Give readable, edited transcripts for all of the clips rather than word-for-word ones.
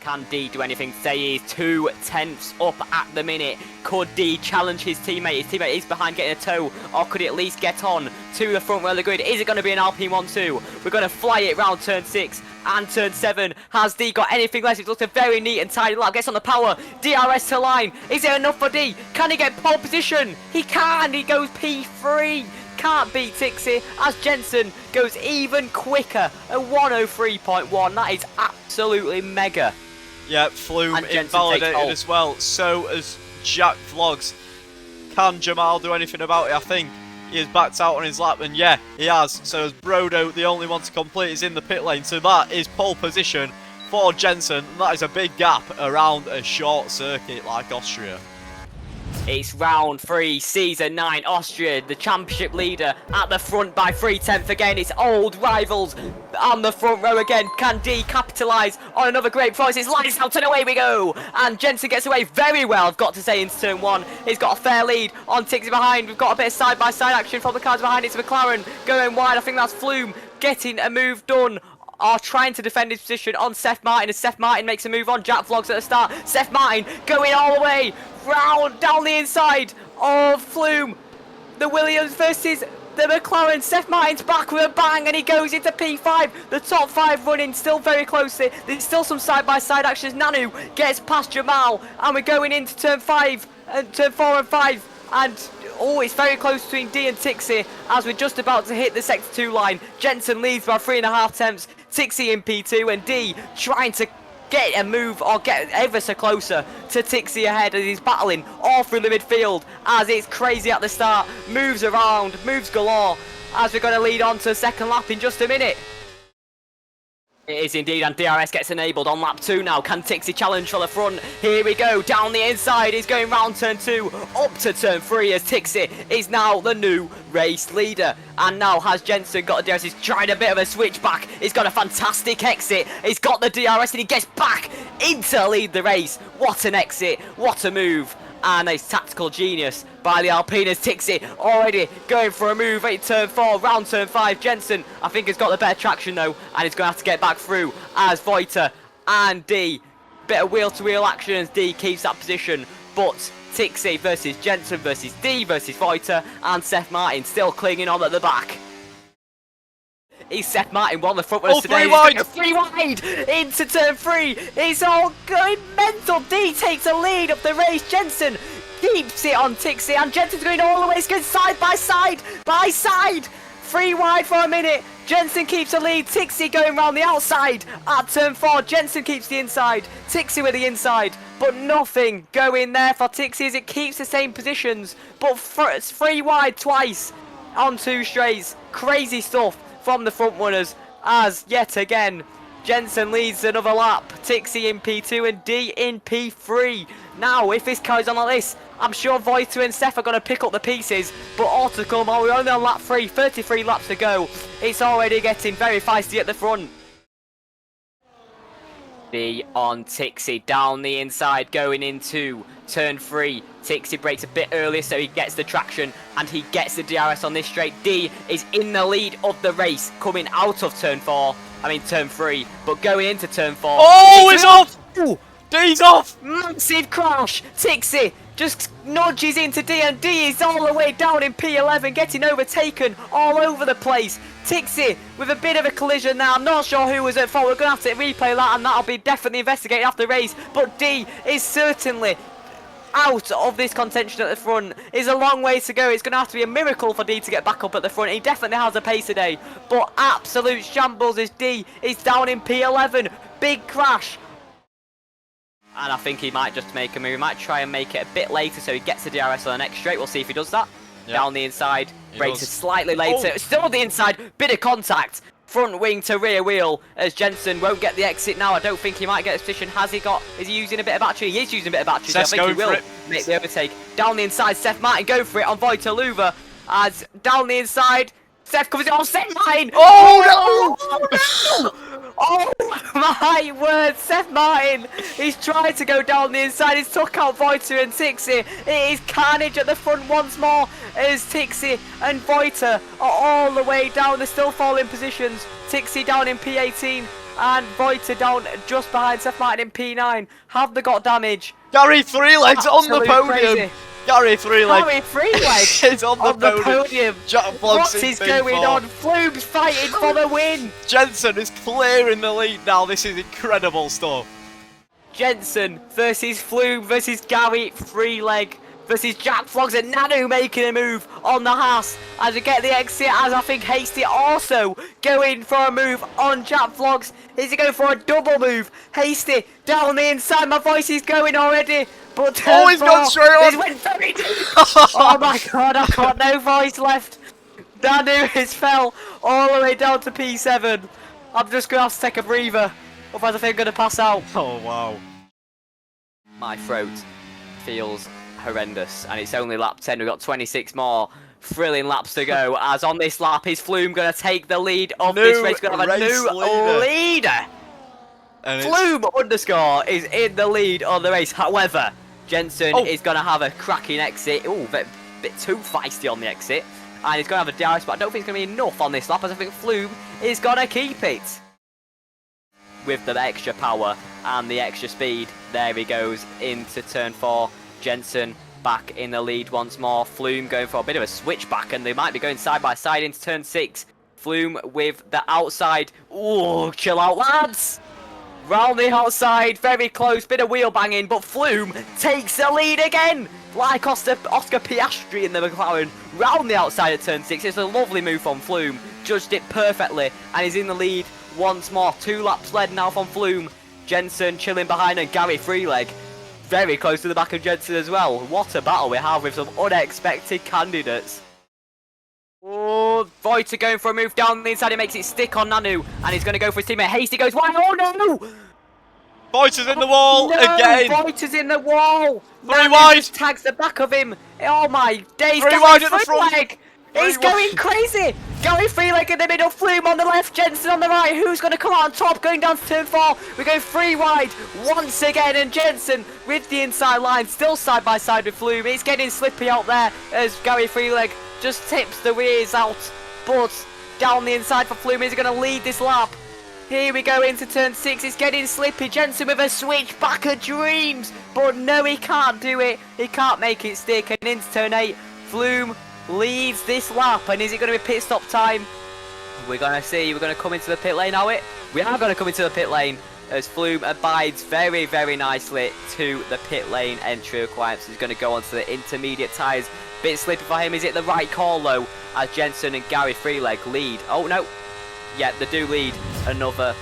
Can D do anything? They is 2 tenths up at the minute. Could D challenge his teammate? His teammate is behind getting a toe, or could he at least get on to the front row of the grid? Is it going to be an Alpine 1-2? We're going to fly it round turn 6 and turn 7. Has D got anything left? It looks a very neat and tidy lap. Gets on the power. DRS to line. Is it enough for D? Can he get pole position? He can. He goes P3. Can't beat Tixie as Jensen goes even quicker at 103.1. That is absolutely mega. Yeah, Flume invalidated as well. So as Jack Vlogs. Can Jamal do anything about it? I think he has backed out on his lap, and yeah, he has. So as Brodo, the only one to complete, is in the pit lane. So that is pole position for Jensen. And that is a big gap around a short circuit like Austria. It's round 3, season 9, Austria, the championship leader, at the front by 3/10 again. It's old rivals on the front row again. Can D capitalise on another great prize? It's lights out and away we go. And Jensen gets away very well, I've got to say, into turn 1. He's got a fair lead on Tixie behind. We've got a bit of side-by-side action from the cars behind. It's McLaren going wide. I think that's Flume getting a move done. Are trying to defend his position on Seth Martin as Seth Martin makes a move on Jack Vlogs at the start. Seth Martin going all the way round down the inside of Flume. The Williams versus the McLaren. Seth Martin's back with a bang and he goes into P5. The top 5 running still very closely. There's still some side-by-side actions. Nanu gets past Jamal and we're going into turn 5 and turn 4 and 5 and oh, it's very close between D and Tixie as we're just about to hit the sector 2 line. Jensen leads by 3.5 tenths. Tixie in P2 and D trying to get a move or get ever so closer to Tixie ahead as he's battling all through the midfield as it's crazy at the start. Moves around, moves galore as we're going to lead on to the second lap in just a minute. It is indeed, and DRS gets enabled on lap 2 now. Can Tixie challenge for the front? Here we go, down the inside. He's going round turn 2, up to turn 3 as Tixie is now the new race leader. And now has Jensen got a DRS? He's tried a bit of a switch back. He's got a fantastic exit. He's got the DRS and he gets back into lead the race. What an exit, what a move. And a tactical genius by the Alpinas. Tixie already going for a move at turn 4, round turn 5. Jensen, I think, has got the better traction though, and he's going to have to get back through as Voiter and D. Bit of wheel-to-wheel action as D keeps that position, but Tixie versus Jensen versus D versus Voiter, and Seth Martin still clinging on at the back. Is Seth Martin one of the front runners today? 3 wide! 3 wide into turn 3. It's all going mental. D takes a lead of the race. Jensen keeps it on Tixie, and Jensen's going all the way. It's going side by side. 3 wide for a minute. Jensen keeps the lead. Tixie going round the outside at turn 4. Jensen keeps the inside. Tixie with the inside, but nothing going there for Tixie as it keeps the same positions. But it's 3 wide twice on 2 straights. Crazy stuff from the front runners as yet again Jensen leads another lap. Tixie in P2 and D in P3. Now if this carries on like this, I'm sure Voiter and Seth are going to pick up the pieces, but all to come. We're only on lap 3, 33 laps to go. It's already getting very feisty at the front. D on Tixie down the inside going into turn 3. Tixie brakes a bit earlier so he gets the traction and he gets the DRS on this straight. D is in the lead of the race coming out of turn 3, but going into turn 4. Oh, it's off! Ooh. D's off! Massive crash. Tixie just nudges into D and D is all the way down in P11, getting overtaken all over the place. Tixie with a bit of a collision now. I'm not sure who was at fault. We're going to have to replay that and that'll be definitely investigated after the race. But D is certainly out of this contention at the front. It's a long way to go. It's going to have to be a miracle for D to get back up at the front. He definitely has a pace today, but absolute shambles as D is down in P11. Big crash. And I think he might just make a move. He might try and make it a bit later so he gets the DRS on the next straight. We'll see if he does that. Yep. Down the inside. Brakes it slightly later. Oh. Still on the inside. Bit of contact. Front wing to rear wheel as Jensen won't get the exit now. I don't think he might get his position. Has he got... Is he using a bit of battery? He is using a bit of battery. So I think he will make the overtake. Down the inside. Seth Martin go for it on Voiter Luva. As down the inside. Seth covers it on Seth Martin. Oh, no! Oh my word, Seth Martin, he's tried to go down the inside, he's took out Voiter and Tixie. It is carnage at the front once more as Tixie and Voiter are all the way down. They're still falling positions. Tixie down in P18, and Voiter down just behind Seth Martin in P9. Have they got damage? Gary Three Legs on the podium. Crazy. Gary Three Legs. Gary Three Legs is on the podium. Jack Vlogs what is going on? Flume's fighting for the win. Jensen is clearing the lead now. This is incredible stuff. Jensen versus Flume versus Gary Three Leg versus Jack Vlogs and Nanu making a move on the Haas as we get the exit, as I think Hasty also going for a move on Jack Vlogs. Is he going for a double move? Hasty down the inside, my voice is going already. But he's gone straight on. He went very deep. Oh my god, I've got no voice left. Nanu has fell all the way down to P7. I'm just going to have to take a breather, otherwise I think I'm going to pass out. Oh wow. My throat feels horrendous, and it's only lap 10. We've got 26 more thrilling laps to go, as on this lap is Flume going to take the lead of this race. We're going to have a new leader. Flume underscore is in the lead on the race. However, Jensen is going to have a cracking exit. Ooh, a bit too feisty on the exit, and he's going to have a DRS, but I don't think it's going to be enough on this lap, as I think Flume is going to keep it. With the extra power and the extra speed, there he goes into turn 4. Jensen back in the lead once more. Flume going for a bit of a switchback, and they might be going side by side into turn 6. Flume with the outside. Ooh, chill out, lads! Round the outside, very close, bit of wheel banging, but Flume takes the lead again! Like Oscar Piastri in the McLaren, round the outside of turn 6. It's a lovely move from Flume, judged it perfectly, and he's in the lead once more. 2 laps led now from Flume. Jensen chilling behind, and Gary Three Leg very close to the back of Jensen as well. What a battle we have with some unexpected candidates. Oh, Voiter going for a move down the inside. He makes it stick on Nanu, and he's going to go for his teammate. Hasty goes wide. Oh no! Voiter's in the wall again. Voiter's in the wall. Three wide. Just tags the back of him. Oh my days! Three wide at the front. Leg. He's going crazy! Gary Three Leg in the middle, Flume on the left, Jensen on the right. Who's going to come out on top? Going down to turn 4. We go 3 wide once again, and Jensen with the inside line, still side by side with Flume. It's getting slippy out there as Gary Three Leg just tips the rears out. But down the inside for Flume, is going to lead this lap. Here we go into turn 6. It's getting slippy. Jensen with a switch back of dreams, but no, he can't do it. He can't make it stick. And into turn 8, Flume leads this lap, and is it going to be pit stop time? We're going to see. We're going to come into the pit lane, are we? We are going to come into the pit lane as Flume abides very, very nicely to the pit lane entry requirements. He's going to go onto the intermediate tyres. Bit slippy for him. Is it the right call though, as Jensen and Gary Three Leg lead? Oh no. Yeah, they do lead another.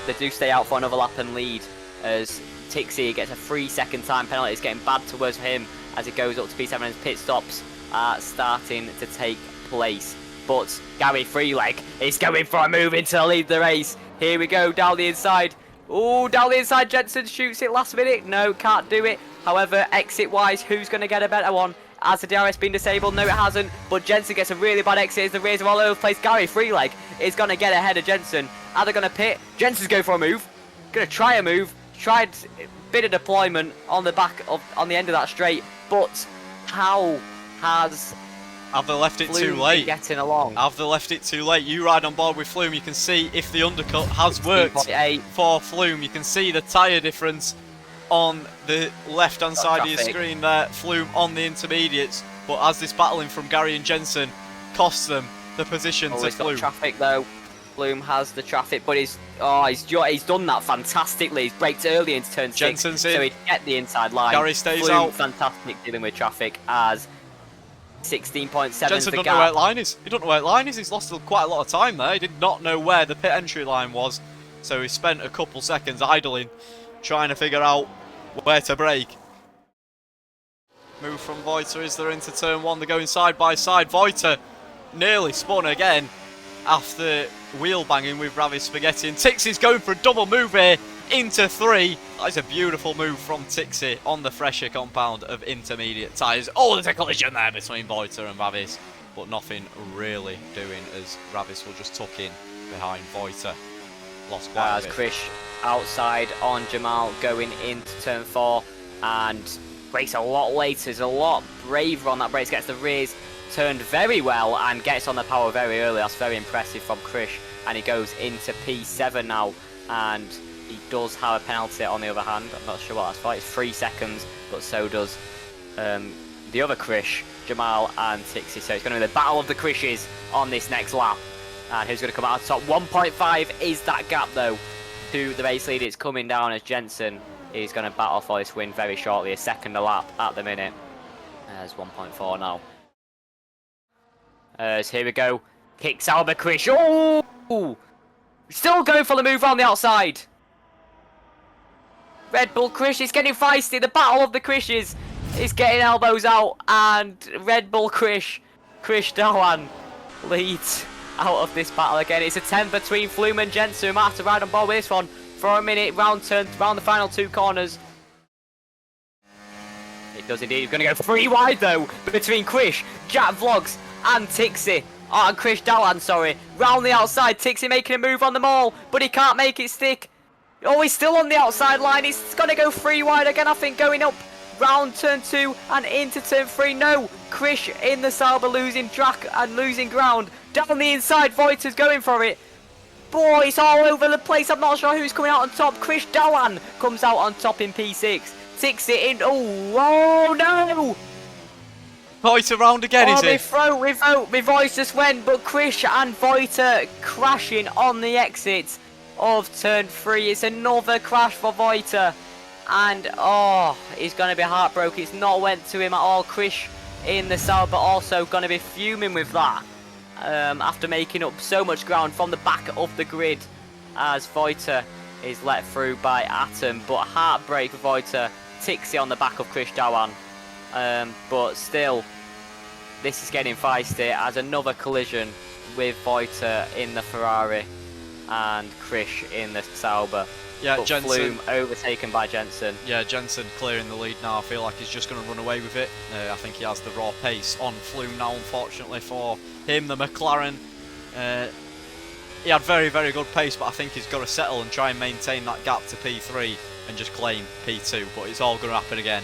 They do stay out for another lap and lead, as Tixie gets a 3-second time penalty. It's getting bad towards him as it goes up to P7, and pit stops are starting to take place. But Gary Three Leg is going for a move into the lead of the race. Here we go, down the inside. Oh, down the inside, Jensen shoots it last minute. No, can't do it. However, exit-wise, who's going to get a better one? Has the DRS been disabled? No, it hasn't. But Jensen gets a really bad exit as the rears are all over the place. Gary Three Leg is going to get ahead of Jensen. Are they going to pit? Jensen's going for a move. Going to try a move. Tried a bit of deployment on the back of, on the end of that straight. But how have they left it Flume too late? Getting along. Have they left it too late? You ride on board with Flume, you can see if the undercut has worked for Flume. You can see the tyre difference on the left-hand side of your screen there. Flume on the intermediates, but as this battling from Gary and Jensen costs them the position to he's Flume. Got traffic though. Flume has the traffic, but he's done that fantastically. He's braked early into turn 6, Jensen's so he'd get the inside line. Gary stays Flume, out. Fantastic dealing with traffic as 16.7. Jensen doesn't know where the line is. He doesn't know where the line is. He's lost quite a lot of time there. He did not know where the pit entry line was, so he spent a couple seconds idling, trying to figure out where to brake. Move from Voiter is there into turn 1. They're going side by side. Voiter nearly spun again after wheel banging with Ravi Spaghetti, and Tixie's going for a double move here into 3. That is a beautiful move from Tixie on the fresher compound of intermediate tyres. Oh, there's a collision there between Voiter and Ravis, but nothing really doing as Ravis will just tuck in behind Voiter. Lost quite a bit. Krish outside on Jamal going into turn 4, and brakes a lot later. He's a lot braver on that brakes, gets the rears turned very well and gets on the power very early. That's very impressive from Krish, and he goes into P7 now. and he does have a penalty on the other hand. I'm not sure what that's for. It's 3 seconds, but so does the other Krish, Jamal and Tixie. So it's going to be the battle of the Krishes on this next lap. And who's going to come out on top? 1.5 is that gap though to the race lead. It's coming down as Jensen is going to battle for this win very shortly. A second a lap at the minute. There's 1.4 now. So here we go. Kicks Albert Krish. Oh! Still going for the move around the outside. Red Bull Krish is getting feisty. The battle of the Krishes is getting elbows out. And Red Bull Krish Dawan leads out of this battle again. It's a 10 between Flume and Jensen, who might have to ride on board with this one for a minute. Round the final 2 corners. It does indeed. He's going to go 3 wide though between Krish, Jack Vlogs and Tixie. And Krish Dawan, sorry. Round the outside. Tixie making a move on them all, but he can't make it stick. Oh, he's still on the outside line. He's going to go 3 wide again, I think, going up round turn 2 and into turn 3. No, Krish in the Sauber losing track and losing ground. Down the inside, Voiter's going for it. Boy, it's all over the place. I'm not sure who's coming out on top. Krish Dawan comes out on top in P6. Tixie in. Oh no! Voiter round again, is it? My voice just went, but Krish and Voiter crashing on the exit of turn 3. It's another crash for Voiter. And, oh, he's going to be heartbroken. It's not went to him at all. Krish in the south, but also going to be fuming with that. After making up so much ground from the back of the grid as Voiter is let through by Atom. But heartbreak for Voiter. Tixie on the back of Krish Dawan. But still, this is getting feisty as another collision with Voiter in the Ferrari and Krish in the Sauber. Yeah, but Jensen. Flume overtaken by Jensen. Yeah, Jensen clearing the lead now. I feel like he's just going to run away with it. I think he has the raw pace on Flume now, unfortunately for him. The McLaren, he had very, very good pace, but I think he's got to settle and try and maintain that gap to P3 and just claim P2. But it's all going to happen again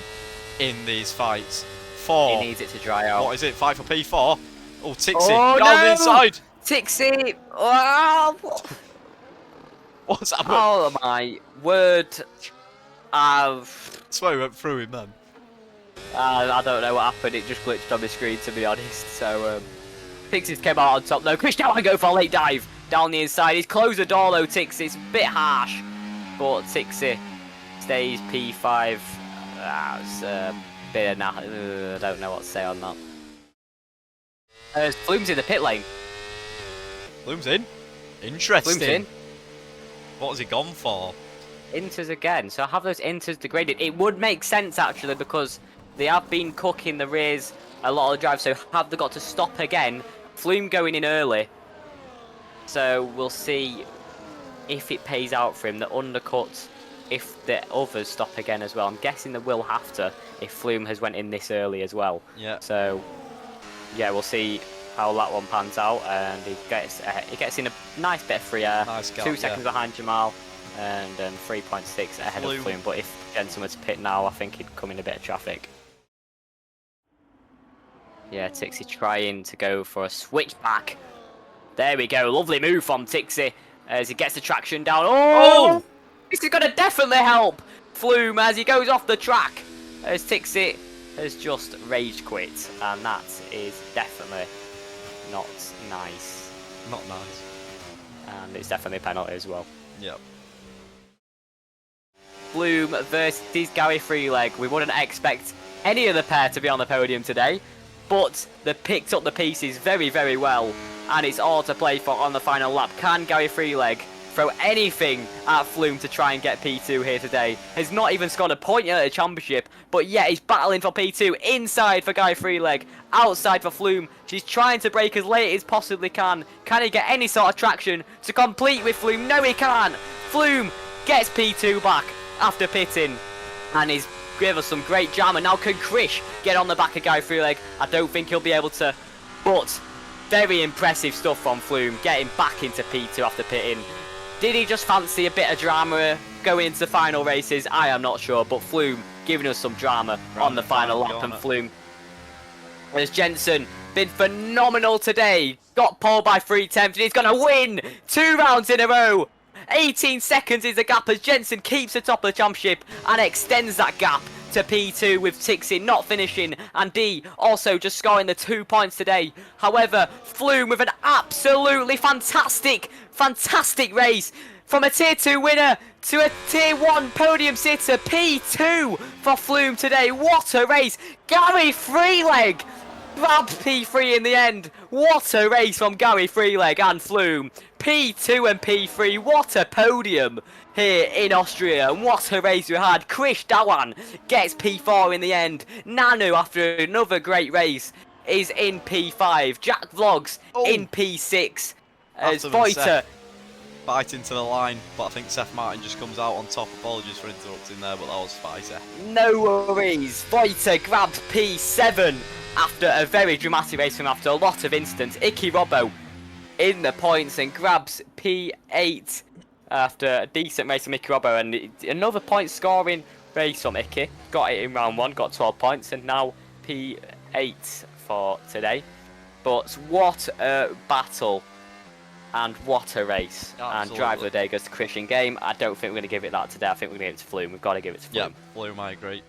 in these fights. He needs it to dry out. What is it? Fight for P4? Oh, Tixie, down the inside. Tixie! Oh, What's happened? oh my word. Swear we went through him then. I don't know what happened. It just glitched on the screen, to be honest. So, Tixie's came out on top though. Krish Dawan go for a late dive down the inside. He's closed the door though, Tixie. It's a bit harsh. But Tixie stays P5. It's a bit of I don't know what to say on that. Flume's in the pit lane. Flume's in? Interesting. Flume's in. What has he gone for? Inters again. So have those inters degraded. It would make sense actually because they have been cooking the rears a lot of the drive. So have they got to stop again? Flume going in early. So we'll see if it pays out for him. The undercut. If the others stop again as well. I'm guessing they will have to if Flume has went in this early as well. Yeah. So yeah, we'll see how that one pans out, and he gets in a nice bit of free air. Nice gap, 2 seconds behind Jamal, and 3.6 ahead of Flume. But if Jensen were to pit now, I think he'd come in a bit of traffic. Yeah, Tixie trying to go for a switchback. There we go, lovely move from Tixie as he gets the traction down. Oh! This is going to definitely help Flume as he goes off the track, as Tixie has just rage quit, and that is definitely not nice. Not nice. And it's definitely a penalty as well. Yep. Flume versus Gary Freeleg. We wouldn't expect any of the pair to be on the podium today, but they picked up the pieces very, very well, and it's all to play for on the final lap. Can Gary Freeleg throw anything at Flume to try and get P2 here today? Has not even scored a point yet at the championship, but yet he's battling for P2. Inside for Guy Freeleg, outside for Flume. She's trying to break as late as possibly can. Can he get any sort of traction to complete with Flume? No, he can't. Flume gets P2 back after pitting, and he's given us some great jam. And now can Krish get on the back of Guy Freeleg? I don't think he'll be able to, but very impressive stuff from Flume, getting back into P2 after pitting. Did he just fancy a bit of drama going into the final races? I am not sure, but Flume giving us some drama on the final lap. And Flume, as Jensen, been phenomenal today. Got pole by 3/10, and he's going to win 2 rounds in a row 18 seconds is the gap as Jensen keeps the top of the championship and extends that gap to P2 with Tixin not finishing, and D also just scoring the 2 points today. However, Flume with an absolutely fantastic race from a tier 2 winner to a tier 1 podium sitter. P2 for Flume today. What a race. Gary Freeleg grabbed P3 in the end. What a race from Gary Freeleg and Flume. P2 and P3, what a podium here in Austria, and what a race we had. Krish Dawan gets P4 in the end. Nanu, after another great race, is in P5. Jack Vlogs in P6. As Voiter biting to the line, but I think Seth Martin just comes out on top. Apologies for interrupting there, but that was spicy. No worries. Voiter grabbed P7 after a very dramatic race from after a lot of incidents. Icky Robbo in the points and grabs P8 after a decent race from Icky Robbo, and another point scoring race from Icky. Got it in round 1, got 12 points, and now P8 for today. But what a battle and what a race. Absolutely. And driver of the day goes to Christian Game. I don't think we're going to give it that today. I think we're going to give it to Flume. We've got to give it to Flume. Yeah, Flume, I agree.